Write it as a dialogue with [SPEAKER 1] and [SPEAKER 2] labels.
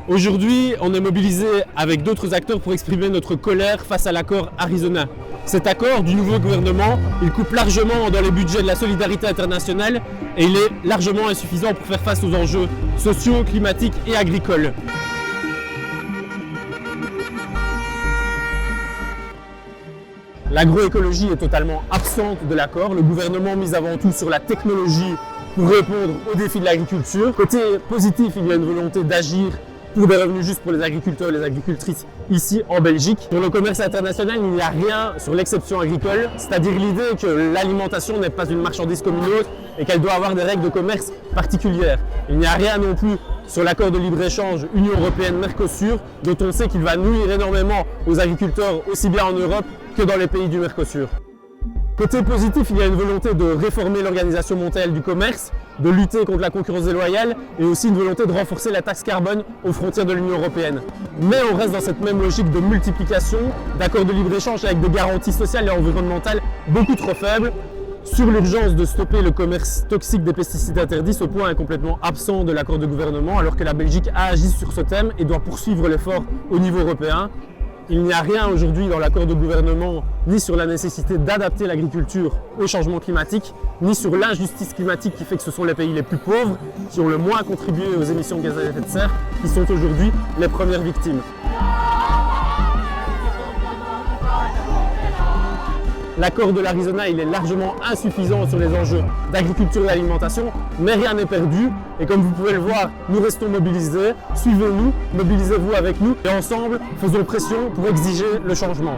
[SPEAKER 1] Aujourd'hui, on est mobilisé avec d'autres acteurs pour exprimer notre colère face à l'accord Arizona. Cet accord du nouveau gouvernement, il coupe largement dans les budgets de la solidarité internationale et il est largement insuffisant pour faire face aux enjeux sociaux, climatiques et agricoles. L'agroécologie est totalement absente de l'accord. Le gouvernement mise avant tout sur la technologie pour répondre aux défis de l'agriculture. Côté positif, il y a une volonté d'agir pour des revenus justes pour les agriculteurs et les agricultrices ici en Belgique. Pour le commerce international, il n'y a rien sur l'exception agricole, c'est-à-dire l'idée que l'alimentation n'est pas une marchandise comme une autre et qu'elle doit avoir des règles de commerce particulières. Il n'y a rien non plus sur l'accord de libre-échange Union européenne-Mercosur, dont on sait qu'il va nuire énormément aux agriculteurs aussi bien en Europe que dans les pays du Mercosur. Côté positif, il y a une volonté de réformer l'Organisation mondiale du commerce, de lutter contre la concurrence déloyale et aussi une volonté de renforcer la taxe carbone aux frontières de l'Union européenne. Mais on reste dans cette même logique de multiplication d'accords de libre-échange avec des garanties sociales et environnementales beaucoup trop faibles. Sur l'urgence de stopper le commerce toxique des pesticides interdits, ce point est complètement absent de l'accord de gouvernement alors que la Belgique a agi sur ce thème et doit poursuivre l'effort au niveau européen. Il n'y a rien aujourd'hui dans l'accord de gouvernement ni sur la nécessité d'adapter l'agriculture au changement climatique, ni sur l'injustice climatique qui fait que ce sont les pays les plus pauvres qui ont le moins contribué aux émissions de gaz à effet de serre qui sont aujourd'hui les premières victimes. L'accord de l'Arizona, il est largement insuffisant sur les enjeux d'agriculture et d'alimentation, mais rien n'est perdu. Et comme vous pouvez le voir, nous restons mobilisés. Suivez-nous, mobilisez-vous avec nous et ensemble, faisons pression pour exiger le changement.